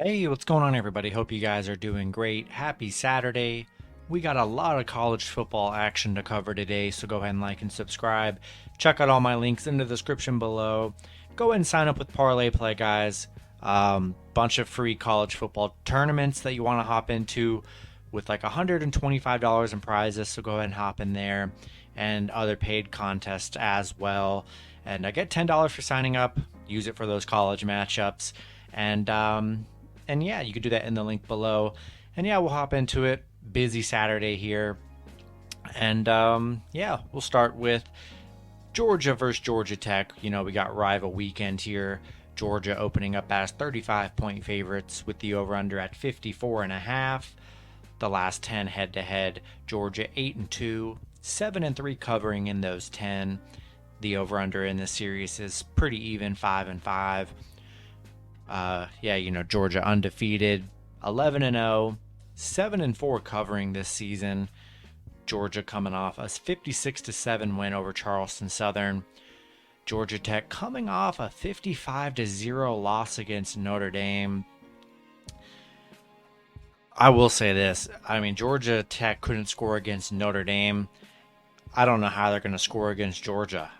Hey, what's going on, everybody? Hope you guys are doing great. Happy Saturday. We got a lot of college football action to cover today, so go ahead and like and subscribe. Check out all my links in the description below. Go ahead and sign up with ParlayPlay, guys. Bunch of free college football tournaments that you want to hop into with like $125 in prizes, so go ahead and hop in there, and other paid contests as well. And I get $10 for signing up. Use it for those college matchups. And yeah, you could do that in the link below. And yeah, we'll hop into it. Busy Saturday here. And yeah, we'll start with Georgia versus Georgia Tech. We got rival weekend here. Georgia opening up as 35-point favorites with the over-under at 54.5. The last 10 head-to-head, Georgia 8-2, 7-3 covering in those 10. The over-under in this series is pretty even, 5-5. Georgia undefeated, 11-0, 7-4 covering this season. Georgia coming off a 56-7 win over Charleston Southern. Georgia Tech coming off a 55-0 loss against Notre Dame. I will say this. Georgia Tech couldn't score against Notre Dame. I don't know how they're going to score against Georgia.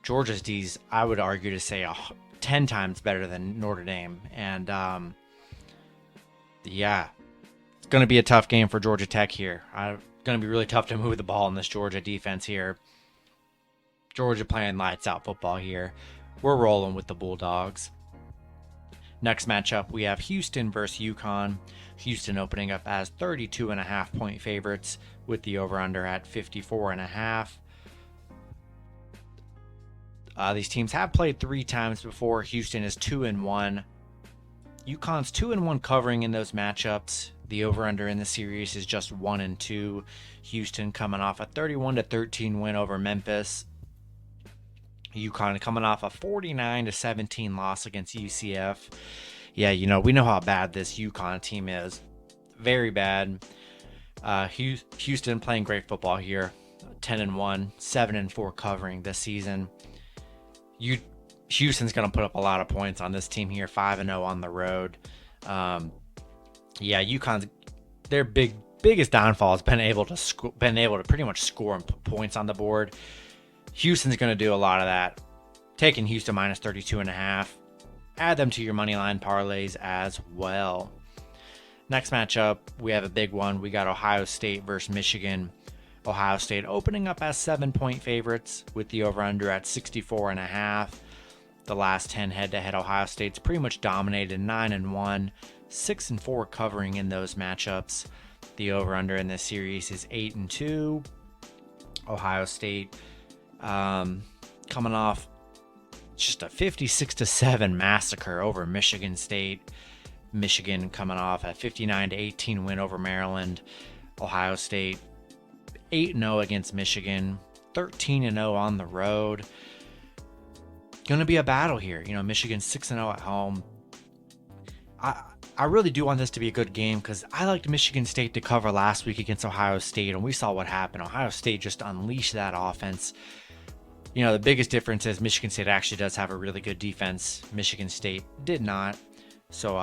Georgia's D's, I would argue to say 10 times better than Notre Dame. And yeah, it's going to be a tough game for Georgia Tech here. It's going to be really tough to move the ball in this Georgia defense here. Georgia playing lights out football here. We're rolling with the Bulldogs. Next matchup, we have Houston versus UConn. Houston opening up as 32.5-point favorites with the over-under at 54.5. These teams have played 3 times before. Houston is 2-1. UConn's 2-1 covering in those matchups. The over-under in the series is just 1-2. Houston coming off a 31-13 win over Memphis. UConn coming off a 49-17 loss against UCF. Yeah, we know how bad this UConn team is. Very bad. Houston playing great football here. 10-1, 7-4 covering this season. Houston's going to put up a lot of points on this team here, 5-0 on the road. UConn's their biggest downfall has been able to pretty much score points on the board. Houston's going to do a lot of that. Taking Houston minus 32.5. Add them to your money line parlays as well. Next matchup, we have a big one. We got Ohio State versus Michigan. Ohio State opening up as 7-point favorites with the over-under at 64.5. The last 10 head-to-head, Ohio State's pretty much dominated, 9-1, 6-4 covering in those matchups. The over-under in this series is 8-2. Ohio State coming off just a 56-7 massacre over Michigan State. Michigan coming off a 59-18 win over Maryland. Ohio State 8-0 against Michigan, 13-0 on the road. Going to be a battle here. Michigan 6-0 at home. I really do want this to be a good game because I liked Michigan State to cover last week against Ohio State, and we saw what happened. Ohio State just unleashed that offense. The biggest difference is Michigan State actually does have a really good defense. Michigan State did not. So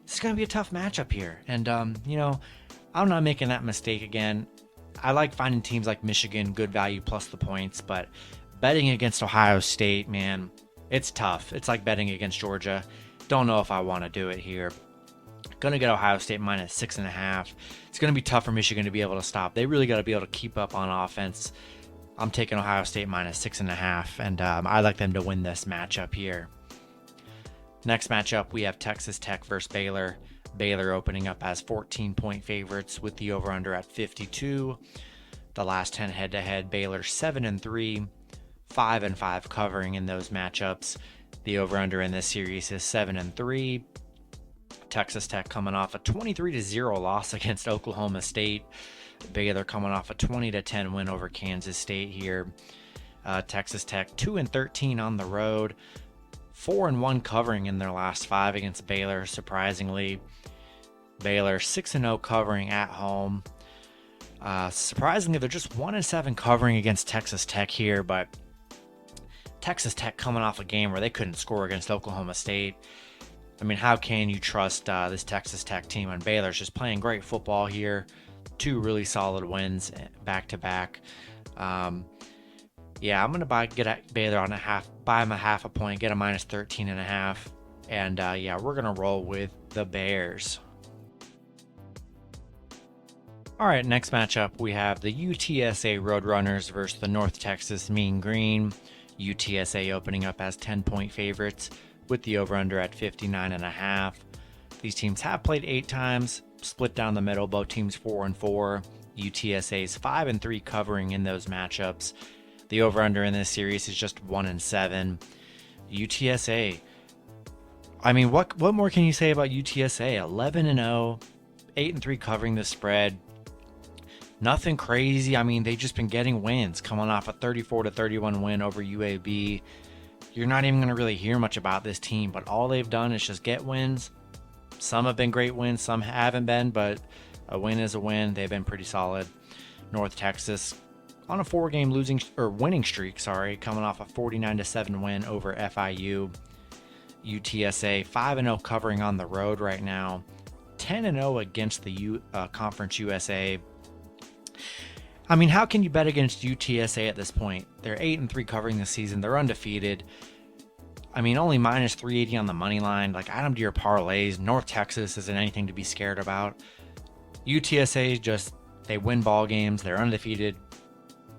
it's going to be a tough matchup here. And, I'm not making that mistake again. I like finding teams like Michigan, good value plus the points, but betting against Ohio State, man, it's tough. It's like betting against Georgia. Don't know if I want to do it here. Going to get Ohio State minus 6.5. It's going to be tough for Michigan to be able to stop. They really got to be able to keep up on offense. I'm taking Ohio State minus 6.5, and I like them to win this matchup here. Next matchup, we have Texas Tech versus Baylor. Baylor opening up as 14-point favorites with the over-under at 52. The last 10 head-to-head, Baylor 7-3, 5-5 covering in those matchups. The over-under in this series is 7-3. Texas Tech coming off a 23-0 loss against Oklahoma State. Baylor coming off a 20-10 win over Kansas State here. Texas Tech 2-13 on the road, 4-1 covering in their last 5 against Baylor. Surprisingly, Baylor 6-0 covering at home. Surprisingly, they're just 1-7 covering against Texas Tech here, but Texas Tech coming off a game where they couldn't score against Oklahoma State. I mean, how can you trust this Texas Tech team when Baylor's just playing great football here? 2 really solid wins back to back. Yeah, I'm gonna get at Baylor on buy them a half a point, get a minus 13.5, and yeah, we're gonna roll with the Bears. All right, next matchup we have the UTSA Roadrunners versus the North Texas Mean Green. UTSA opening up as 10-point favorites with the over/under at 59.5. These teams have played 8 times, split down the middle. Both teams 4-4. UTSA's 5-3 covering in those matchups. The over/under in this series is just 1-7. UTSA. I mean, what more can you say about UTSA? 11-0, 8-3 covering the spread. Nothing crazy. I mean, they've just been getting wins, coming off a 34-31 win over UAB. You're not even going to really hear much about this team, but all they've done is just get wins. Some have been great wins, some haven't been, but a win is a win. They've been pretty solid. North Texas on a 4-game winning streak, coming off a 49-7 win over FIU. UTSA 5-0 covering on the road right now, 10-0 against the Conference USA. I mean, how can you bet against UTSA at this point? They're 8-3 covering this season. They're undefeated. I mean, only minus 380 on the money line. Like, add them to your parlays. North Texas isn't anything to be scared about. UTSA just, they win ball games. They're undefeated.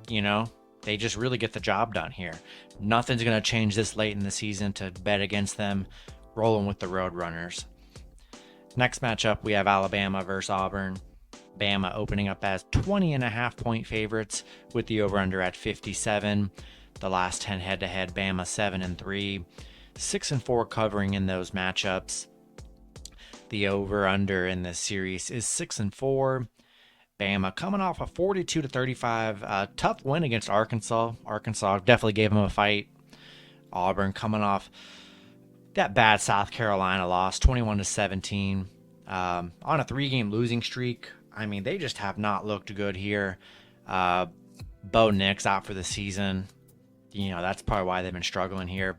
You know, they just really get the job done here. Nothing's going to change this late in the season to bet against them. Rolling with the Roadrunners. Next matchup, we have Alabama versus Auburn. Bama opening up as 20.5-point favorites with the over/under at 57. The last 10 head-to-head, Bama 7-3, 6-4 covering in those matchups. The over/under in this series is 6-4. Bama coming off a 42-35 tough win against Arkansas. Arkansas definitely gave them a fight. Auburn coming off that bad South Carolina loss, 21-17, on a 3-game losing streak. I mean, they just have not looked good here. Bo Nix out for the season. You know, that's probably why they've been struggling here.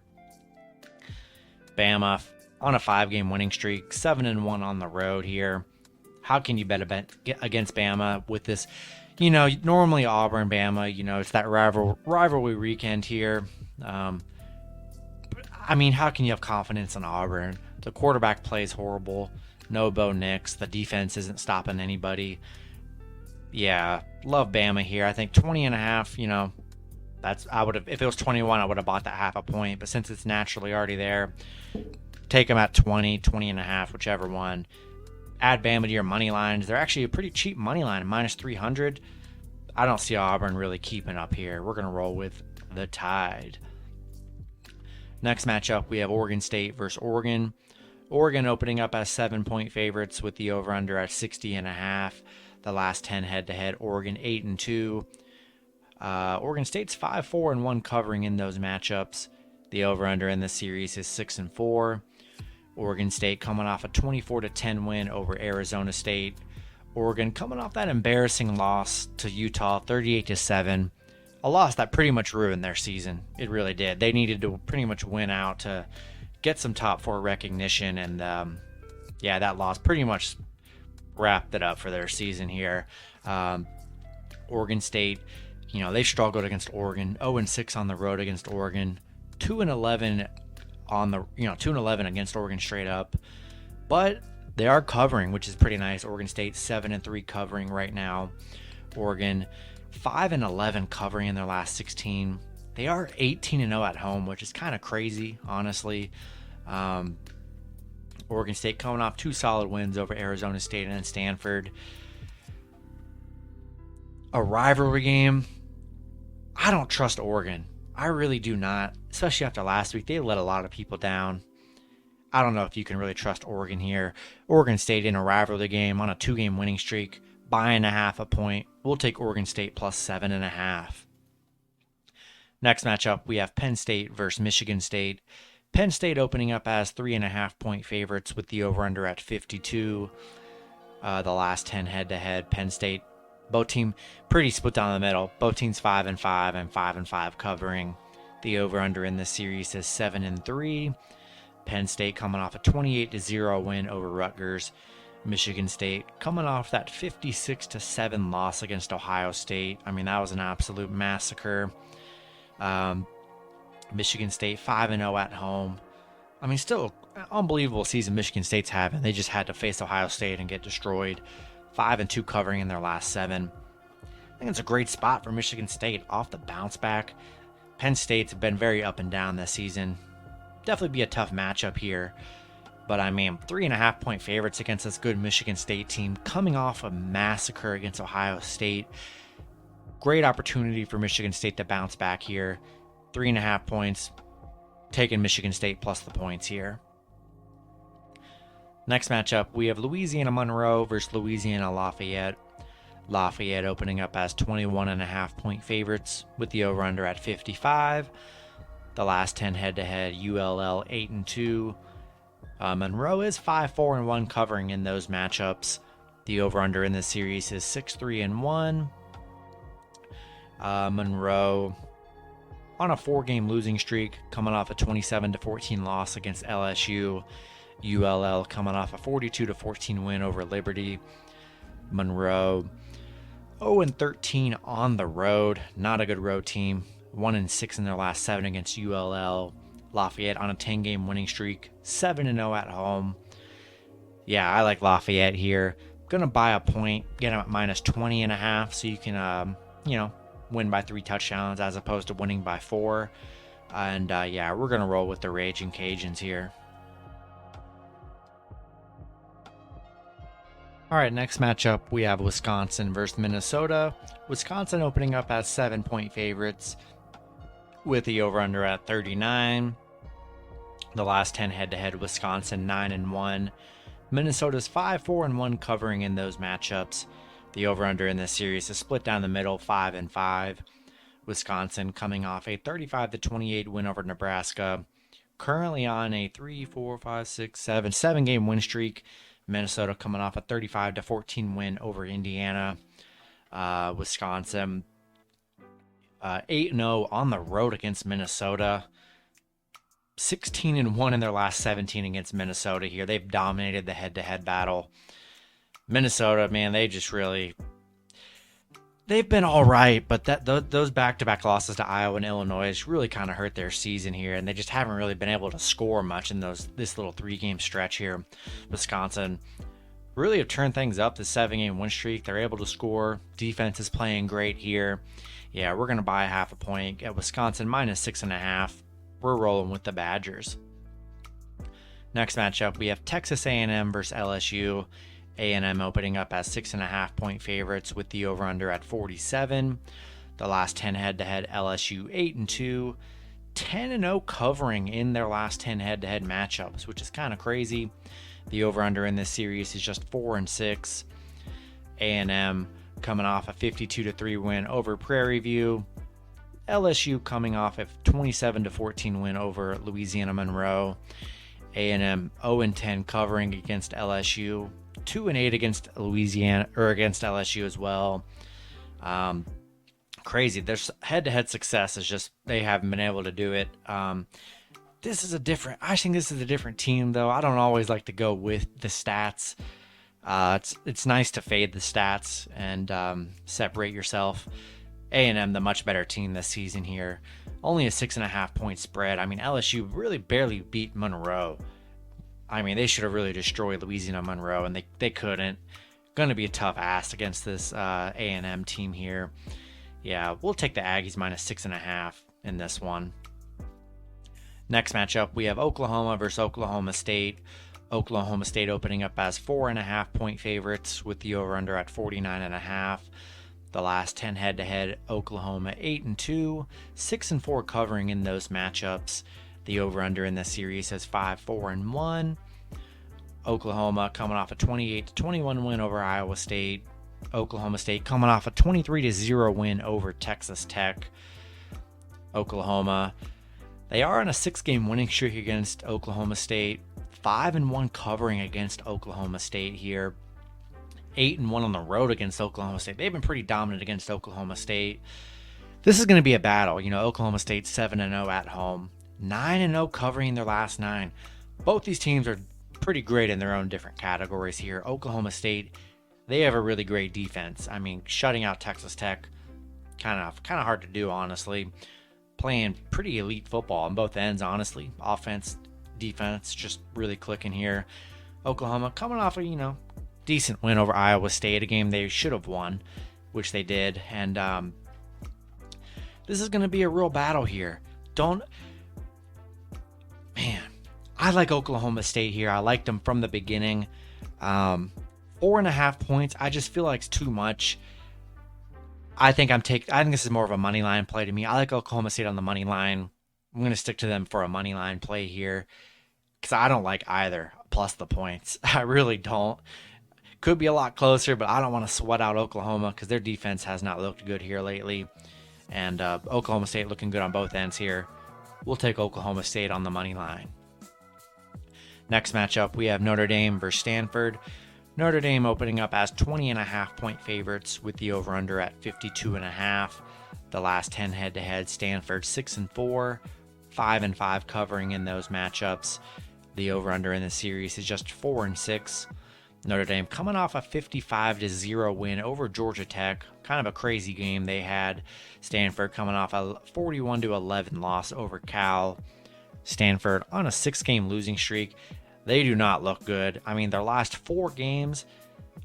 Bama on a 5-game winning streak, 7-1 on the road here. How can you bet against Bama with this? You know, normally Auburn, Bama, you know, it's that rivalry weekend here. I mean, how can you have confidence in Auburn? The quarterback plays horrible. No Bo Nix. The defense isn't stopping anybody. Yeah, love Bama here. I think 20.5, you know, if it was 21, I would have bought that half a point. But since it's naturally already there, take them at 20.5, whichever one. Add Bama to your money lines. They're actually a pretty cheap money line, minus 300. I don't see Auburn really keeping up here. We're going to roll with the Tide. Next matchup, we have Oregon State versus Oregon. Oregon opening up as 7-point favorites with the over/under at 60.5. The last 10 head-to-head, Oregon 8-2. Oregon State's 5-4-1 covering in those matchups. The over/under in this series is 6-4. Oregon State coming off a 24-10 win over Arizona State. Oregon coming off that embarrassing loss to Utah, 38-7. A loss that pretty much ruined their season. It really did. They needed to pretty much win out to get some top 4 recognition, and yeah, that loss pretty much wrapped it up for their season here. Oregon State, you know, they've struggled against Oregon, 0-6 on the road against Oregon, 2-11 2-11 against Oregon straight up, but they are covering, which is pretty nice. Oregon State 7-3 covering right now. Oregon 5-11 covering in their last 16. They are 18-0 at home, which is kind of crazy, honestly. Oregon State coming off 2 solid wins over Arizona State and Stanford. A rivalry game. I don't trust Oregon. I really do not, especially after last week. They let a lot of people down. I don't know if you can really trust Oregon here. Oregon State in a rivalry game on a 2-game winning streak, buying a half a point. We'll take Oregon State plus 7.5. Next matchup, we have Penn State versus Michigan State. Penn State opening up as 3.5-point favorites with the over/under at 52. The last 10 head-to-head, Penn State, both team pretty split down the middle. Both teams 5-5 and 5-5 covering. The over/under in this series is 7-3. Penn State coming off a 28-0 win over Rutgers. Michigan State coming off that 56-7 loss against Ohio State. I mean, that was an absolute massacre. Michigan State 5-0 at home. I mean, still an unbelievable season Michigan State's having. They just had to face Ohio State and get destroyed. 5-2 covering in their last 7. I think it's a great spot for Michigan State off the bounce back. Penn State's been very up and down this season. Definitely be a tough matchup here. But I mean, 3.5-point favorites against this good Michigan State team coming off a massacre against Ohio State. Great opportunity for Michigan State to bounce back here. 3.5 points. Taking Michigan State plus the points here. Next matchup, we have Louisiana Monroe versus Louisiana Lafayette. Lafayette opening up as 21.5-point favorites with the over-under at 55. The last 10 head-to-head, ULL 8-2. Monroe is 5-4-1 covering in those matchups. The over-under in this series is 6-3-1. Monroe on a 4-game losing streak, coming off a 27-14 loss against LSU. ULL coming off a 42-14 win over Liberty. Monroe 0-13 on the road. Not a good road team. 1-6 in their last 7 against ULL. Lafayette on a 10-game winning streak, 7-0 at home. Yeah, I like Lafayette here. Gonna buy a point, get them at minus 20.5, so you can, win by 3 touchdowns as opposed to winning by 4. And yeah, we're gonna roll with the Raging Cajuns here. All right, next matchup we have Wisconsin versus Minnesota. Wisconsin opening up as 7-point favorites with the over-under at 39. The last 10 head-to-head, Wisconsin 9-1. Minnesota's 5-4-1 covering in those matchups. The over-under in this series is split down the middle, 5-5. Wisconsin coming off a 35-28 win over Nebraska. Currently on a 7-game win streak. Minnesota coming off a 35-14 win over Indiana. Wisconsin 8-0 on the road against Minnesota. 16-1 in their last 17 against Minnesota here. They've dominated the head-to-head battle. Minnesota, man, they've been all right, but those back-to-back losses to Iowa and Illinois really kind of hurt their season here, and they just haven't really been able to score much in this little 3-game stretch here. Wisconsin really have turned things up, the 7-game win streak. They're able to score. Defense is playing great here. Yeah, we're going to buy 0.5 point at Wisconsin minus 6.5. We're rolling with the Badgers. Next matchup, we have Texas A&M versus LSU. A&M opening up as 6.5-point favorites with the over-under at 47. The last 10 head-to-head, LSU 8-2. 10-0 covering in their last 10 head-to-head matchups, which is kind of crazy. The over-under in this series is just 4-6. A&M coming off a 52-3 win over Prairie View. LSU coming off a 27-14 win over Louisiana Monroe. A&M 0-10 covering against LSU. 2-8 against Louisiana or against LSU as well. Crazy. Their head-to-head success is just they haven't been able to do it. I think this is a different team though. I don't always like to go with the stats. It's nice to fade the stats and separate yourself. A&M, the much better team this season here. Only a 6.5-point spread. I mean, LSU really barely beat Monroe. I mean, they should have really destroyed Louisiana Monroe, and they couldn't. Going to be a tough ask against this A&M team here. Yeah, we'll take the Aggies minus 6.5 in this one. Next matchup, we have Oklahoma versus Oklahoma State. Oklahoma State opening up as 4.5-point favorites with the over-under at 49.5. The last 10 head-to-head, Oklahoma 8-2, 6-4 covering in those matchups. The over-under in this series is 5-4-1. Oklahoma coming off a 28-21 win over Iowa State. Oklahoma State coming off a 23-0 win over Texas Tech. Oklahoma, they are on a 6-game winning streak against Oklahoma State. 5-1 covering against Oklahoma State here. 8-1 on the road against Oklahoma State. They've been pretty dominant against Oklahoma State. This is going to be a battle. Oklahoma State 7-0 at home. 9-0 covering their last 9. Both these teams are pretty great in their own different categories here. Oklahoma State, they have a really great defense. I mean, shutting out Texas Tech, kind of hard to do, honestly. Playing pretty elite football on both ends, honestly. Offense, defense, just really clicking here. Oklahoma coming off a, decent win over Iowa State, a game they should have won, which they did. And this is going to be a real battle here. I like Oklahoma State here. I liked them from the beginning. 4.5 points, I just feel like it's too much. I think this is more of a money line play to me. I like Oklahoma State on the money line. I'm going to stick to them for a money line play here because I don't like either plus the points. I really don't. Could be a lot closer, but I don't want to sweat out Oklahoma because their defense has not looked good here lately. And Oklahoma State looking good on both ends here. We'll take Oklahoma State on the money line. Next matchup, we have Notre Dame versus Stanford. Notre Dame opening up as 20.5 point favorites with the over-under at 52.5. The last 10 head-to-head, Stanford 6-4, 5-5 covering in those matchups. The over-under in the series is just 4-6. Notre Dame coming off a 55-0 win over Georgia Tech. Kind of a crazy game they had. Stanford coming off a 41-11 loss over Cal. Stanford on a 6-game losing streak. They do not look good. I mean, their last 4 games,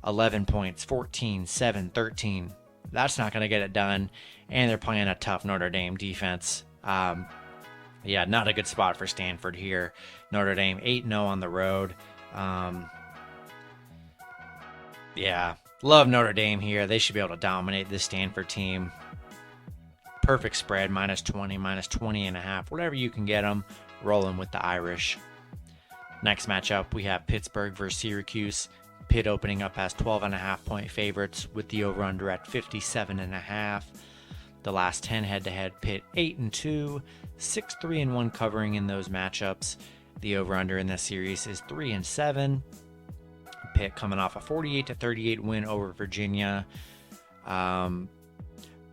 11 points, 14, 7, 13. That's not going to get it done. And they're playing a tough Notre Dame defense. Not a good spot for Stanford here. Notre Dame 8-0 on the road. Love Notre Dame here. They should be able to dominate this Stanford team. Perfect spread, -20, -20.5, whatever you can get them. Rolling with the Irish. Next matchup, we have Pittsburgh versus Syracuse. Pitt opening up as 12.5 point favorites with the over-under at 57.5. The last 10 head-to-head, Pitt 8-2, 6-3-1 covering in those matchups. The over-under in this series is 3-7. Pitt coming off a 48-38 win over Virginia.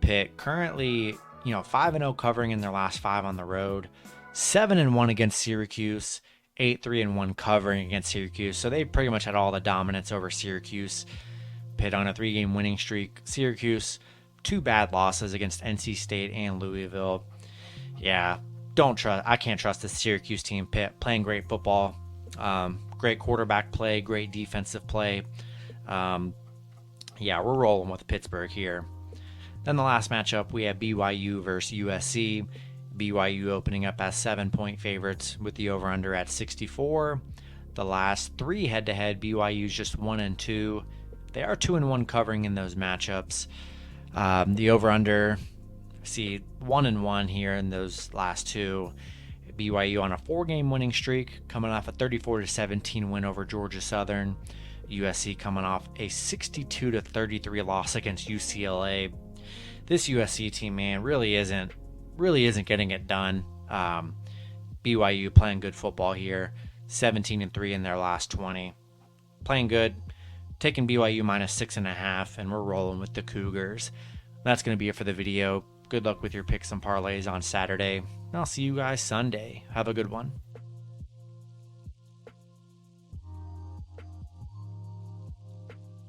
Pitt currently, 5-0 covering in their last 5 on the road. 7-1 against Syracuse. 8-3-1 covering against Syracuse. So they pretty much had all the dominance over Syracuse. Pitt on a 3-game winning streak. Syracuse, 2 bad losses against NC State and Louisville. I can't trust the Syracuse team. Pitt playing great football. Great quarterback play, great defensive play. We're rolling with Pittsburgh here. Then the last matchup, we have BYU versus USC. BYU opening up as 7-point favorites with the over-under at 64. The last 3 head-to-head, BYU's just 1-2. They are 2-1 covering in those matchups. The over-under, 1-1 here in those last 2. BYU on a 4-game winning streak, coming off a 34-17 win over Georgia Southern. USC coming off a 62-33 loss against UCLA. This USC team, man, really isn't getting it done. BYU playing good football here, 17-3 in their last 20. Playing good, taking BYU -6.5, and we're rolling with the Cougars. That's going to be it for the video. Good luck with your picks and parlays on Saturday, and I'll see you guys Sunday. Have a good one.